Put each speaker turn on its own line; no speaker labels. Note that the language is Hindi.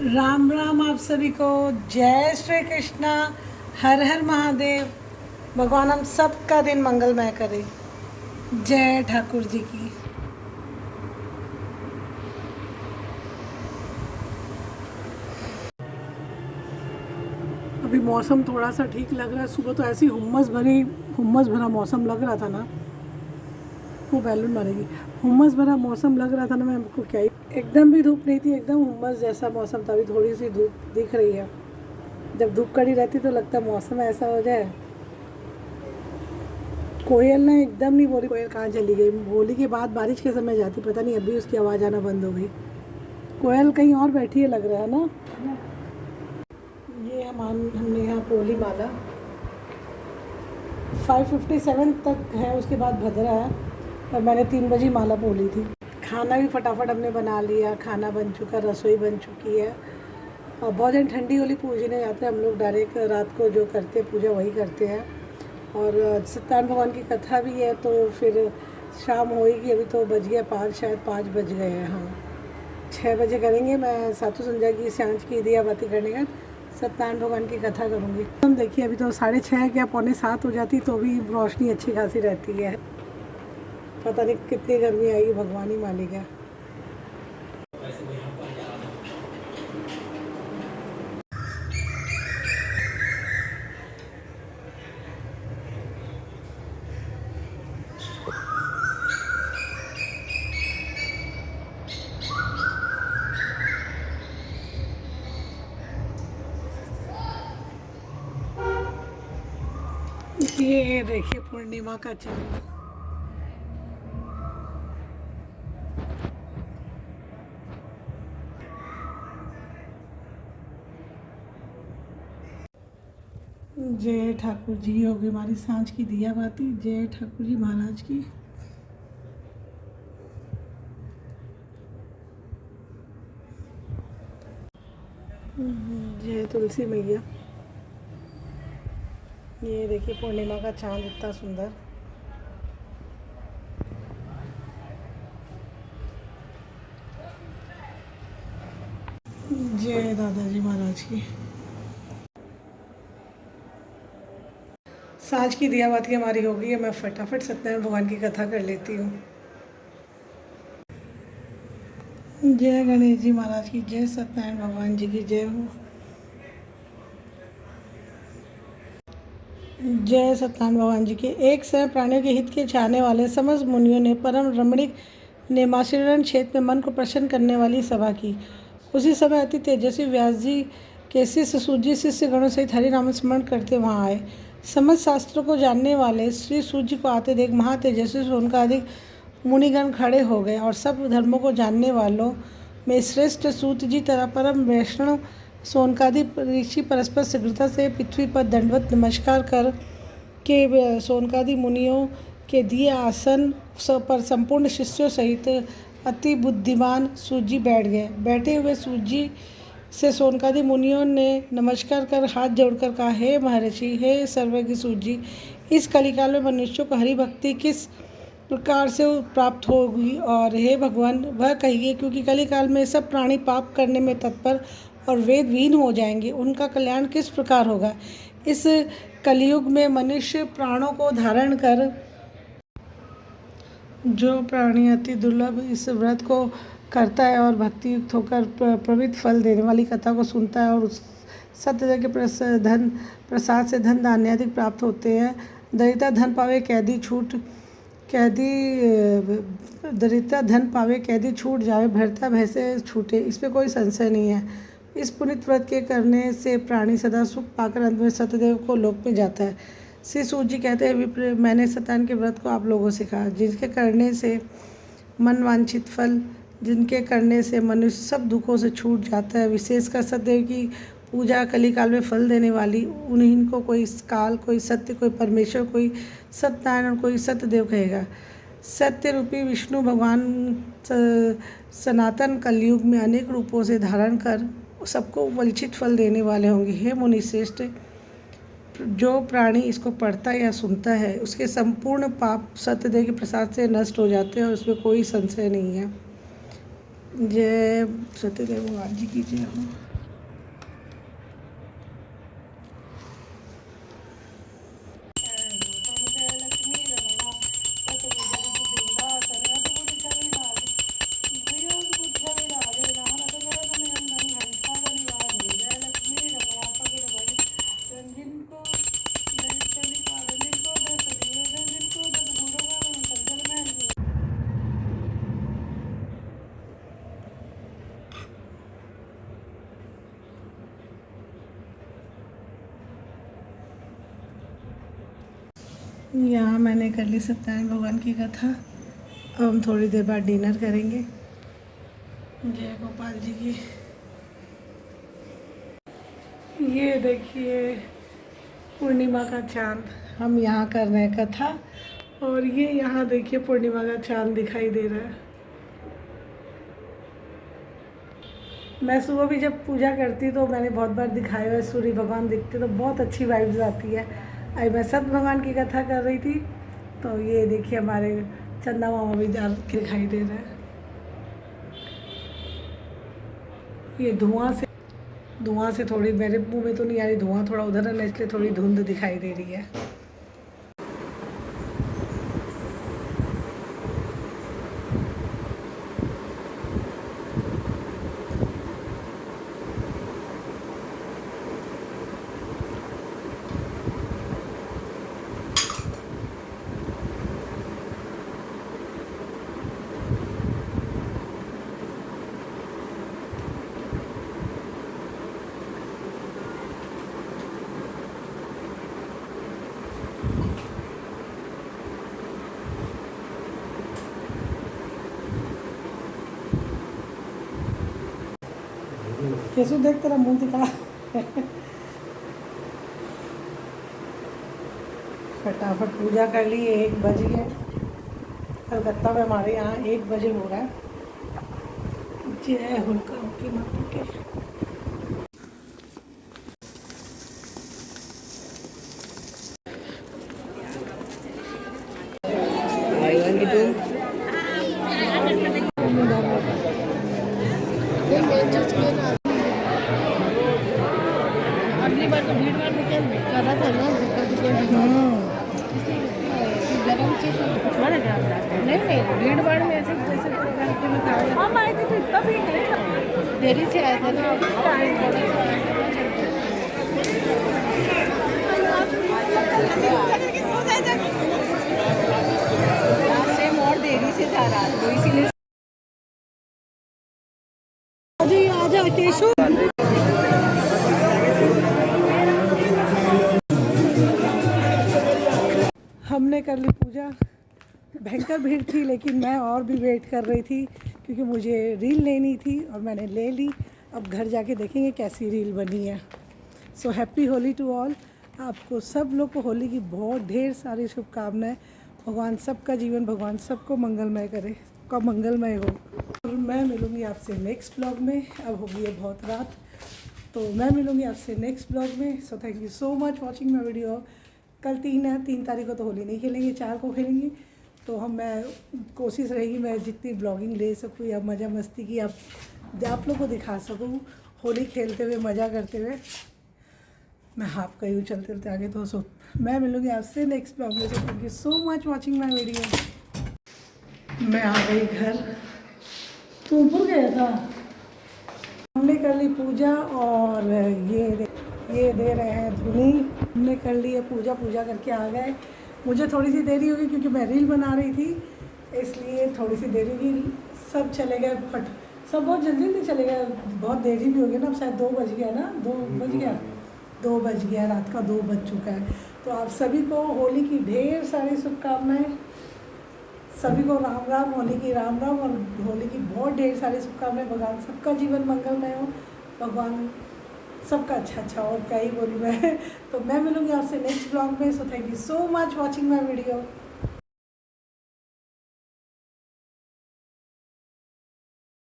राम राम आप सभी को। जय श्री कृष्णा। हर हर महादेव। भगवान हम सबका दिन मंगलमय करे। जय ठाकुर जी की। अभी मौसम थोड़ा सा ठीक लग रहा है। सुबह तो ऐसी हुम्मस भरा मौसम लग रहा था ना, वो बैलून मारेगी। हुम्मस भरा मौसम लग रहा था ना, मैं आपको क्या ही, एकदम भी धूप नहीं थी, एकदम हुम्मस जैसा मौसम था। अभी थोड़ी सी धूप दिख रही है। जब धूप कड़ी रहती तो लगता है मौसम ऐसा हो जाए। कोयल ना एकदम नहीं बोली। कोयल कहाँ चली गई? होली के बाद बारिश के समय जाती, पता नहीं अभी उसकी आवाज़ आना बंद हो गई। कोयल कहीं और बैठी है लग रहा है ना। ये हमने यहाँ पोली माला 5:57 तक है, उसके बाद भद्रा है। और मैंने 3 बजे माला पोली थी। खाना भी फटाफट हमने बना लिया। खाना बन चुका, रसोई बन चुकी है। और बहुत जन ठंडी होली पूजने जाते हैं। हम लोग डायरेक्ट रात को जो करते हैं पूजा वही करते हैं। और सत्यनारायण भगवान की कथा भी है, तो फिर शाम होएगी। अभी तो बज गया 5, शायद 5 बज गए हैं। हाँ, 6 बजे करेंगे। मैं सातु संध्या की सांझ की दिया बाती करने का सत्यनारायण भगवान की कथा करूँगी। हम देखिए अभी तो 6:30 क्या 6:45 हो जाती, तो भी रोशनी अच्छी खासी रहती है। पता नहीं कितनी गर्मी आएगी, भगवान ही मालिक है। ये देखिए पूर्णिमा का चांद। जय ठाकुर जी। होगी हमारी सांझ की दिया बाती। जय ठाकुर जी महाराज की। जय तुलसी मैया। ये देखिए पूर्णिमा का चांद इतना सुंदर। जय दादाजी महाराज की। सांझ की दिया बाती हमारी हो गई है। मैं फटाफट सत्यनारायण भगवान की कथा कर लेती हूँ। जय गणेश जी महाराज की जय। सत्यनारायण भगवान जी की जय हो। जय सत्यनारायण भगवान जी के। एक समय प्राणियों के हित के चाहने वाले समस्त मुनियों ने परम रमणीक नेमाशीरण क्षेत्र में मन को प्रसन्न करने वाली सभा की। उसी समय अति तेजस्वी व्यास जी के शिष्य सूजी शिष्य गणों सहित हरि नाम स्मरण करते वहाँ आए। समस्त शास्त्रों को जानने वाले श्री सूत जी को आते देख महातेजस्वी सोनकादिक मुनिगण खड़े हो गए और सब धर्मों को जानने वालों में श्रेष्ठ सूत जी तरह परम वैष्णव सोनकादि ऋषि परस्पर शीघ्रता से पृथ्वी पर दंडवत नमस्कार कर के सोनकादि मुनियों के दिए आसन पर संपूर्ण शिष्यों सहित अति बुद्धिमान सूजी बैठ गए। बैठे हुए सूजी से सोनकादि मुनियों ने नमस्कार कर हाथ जोड़कर कहा, हे महर्षि, हे सर्वज्ञ सूजी, इस कलिकाल में मनुष्यों को हरि भक्ति किस प्रकार से प्राप्त होगी? और हे भगवान, वह कहिए, क्योंकि कलिकाल में सब प्राणी पाप करने में तत्पर और वेद विहीन हो जाएंगे। उनका कल्याण किस प्रकार होगा? इस कलयुग में मनुष्य प्राणों को धारण कर जो प्राणी अति दुर्लभ इस व्रत को करता है और भक्ति युक्त होकर प्रवृत्त फल देने वाली कथा को सुनता है और उस सत्य के प्रसाद से धन धान्यादि प्राप्त होते हैं। दरिद्रता धन पावे कैदी छूट जावे, भरता भय से छूटे, इसमें कोई संशय नहीं है। इस पुनित व्रत के करने से प्राणी सदा सुख पाकर अंत में सत्यदेव को लोक में जाता है। श्री सूत जी कहते हैं, विप्र, मैंने सत्यनारायण के व्रत को आप लोगों से कहा, जिनके करने से मन वांछित फल, जिनके करने से मनुष्य सब दुखों से छूट जाता है, विशेषकर सत्यदेव की पूजा कलिकाल में फल देने वाली, उन्हीं को कोई काल, कोई सत्य, कोई परमेश्वर, कोई सत्यनारायण, कोई सत्यदेव कहेगा। सत्य रूपी विष्णु भगवान सनातन कलयुग में अनेक रूपों से धारण कर सबको वंचित फल देने वाले होंगे। हे मुनिश्रेष्ठ, जो प्राणी इसको पढ़ता या सुनता है उसके संपूर्ण पाप सत्यदेव के प्रसाद से नष्ट हो जाते हैं और उसमें कोई संशय नहीं है। जय सत्यदेव भगवान जी की जय हो। यहाँ मैंने कर ली सत्यनारायण भगवान की कथा। अब हम थोड़ी देर बाद डिनर करेंगे। जय गोपाल जी की। ये देखिए पूर्णिमा का चांद। हम यहाँ कर रहे हैं कथा और ये यहाँ देखिए पूर्णिमा का चांद दिखाई दे रहा है। मैं सुबह भी जब पूजा करती तो मैंने बहुत बार दिखाया हुआ है, सूर्य भगवान दिखते तो बहुत अच्छी वाइब्स आती है। अभी मैं सत्य भगवान की कथा कर रही थी तो ये देखिए हमारे चंदा मामा भी दिखाई दे रहे हैं। ये धुआं से थोड़ी मेरे मुंह में तो नहीं आ रही, धुआं थोड़ा उधर है ना, इसलिए थोड़ी धुंध दिखाई दे रही है। कैसे देख तेरा मुंह दिखा। फटाफट पूजा कर ली। 1 बज गया। कलकत्ता में हमारे यहाँ 1 बजे हो रहा है। जय होलिका की माता के।
अगली बार तो भीड़ भाड़ निकल ज़्यादा था ना, गरम चीज़ छोड़ा क्या? नहीं भीड़ भाड़ में ऐसे जैसे प्रकार के में खाया। हम आए थे तो इतना भीड़ नहीं था, देरी से आए थे ना। लास्ट टाइम और देरी से था रात को, इसीलिए।
अजी आजा केशव। हमने कर ली पूजा। भयंकर भीड़ थी लेकिन मैं और भी वेट कर रही थी क्योंकि मुझे रील लेनी थी और मैंने ले ली। अब घर जाके देखेंगे कैसी रील बनी है। So happy Holi to all. आपको सब लोग को होली की बहुत ढेर सारी शुभकामनाएं। भगवान सबका जीवन, भगवान सबको मंगलमय करे, सबका मंगलमय हो। और मैं मिलूँगी आपसे नेक्स्ट ब्लॉग में। अब होगी है बहुत रात, तो मैं मिलूँगी आपसे नेक्स्ट ब्लॉग में। So thank you so much watching my video. कल 3 है, 3 तारीख को तो होली नहीं खेलेंगे, 4 को खेलेंगे। तो मैं कोशिश रहेगी मैं जितनी ब्लॉगिंग ले सकूँ या मज़ा मस्ती की आप लोग को दिखा सकूँ होली खेलते हुए, मज़ा करते हुए। मैं हाफ कहीं हूँ चलते चलते आगे। तो सो मैं मिलूँगी आपसे नेक्स्ट ब्लॉग में। So thank you so much watching my video. मैं आ गई घर। तू ऊपर गया था। हमने कर ली पूजा और ये दे रहे हैं धुनी। हमने कर ली है पूजा करके आ गए। मुझे थोड़ी सी देरी होगी क्योंकि मैं रील बना रही थी, इसलिए थोड़ी सी देरी होगी। सब चले गए सब बहुत जल्दी चले गए। बहुत देरी भी हो गई ना, अब शायद 2 बज गया ना, 2 बज गया, रात का 2 बज चुका है। तो आप सभी को होली की ढेर सारी शुभकामनाएँ। सभी को राम राम, होली की राम राम और होली की बहुत ढेर सारी शुभकामनाएं। भगवान सबका जीवन मंगलमय हो, भगवान सबका अच्छा और क्या ही बोली मैं। तो मैं मिलूँगी आपसे नेक्स्ट ब्लॉग में। So thank you so much watching my video.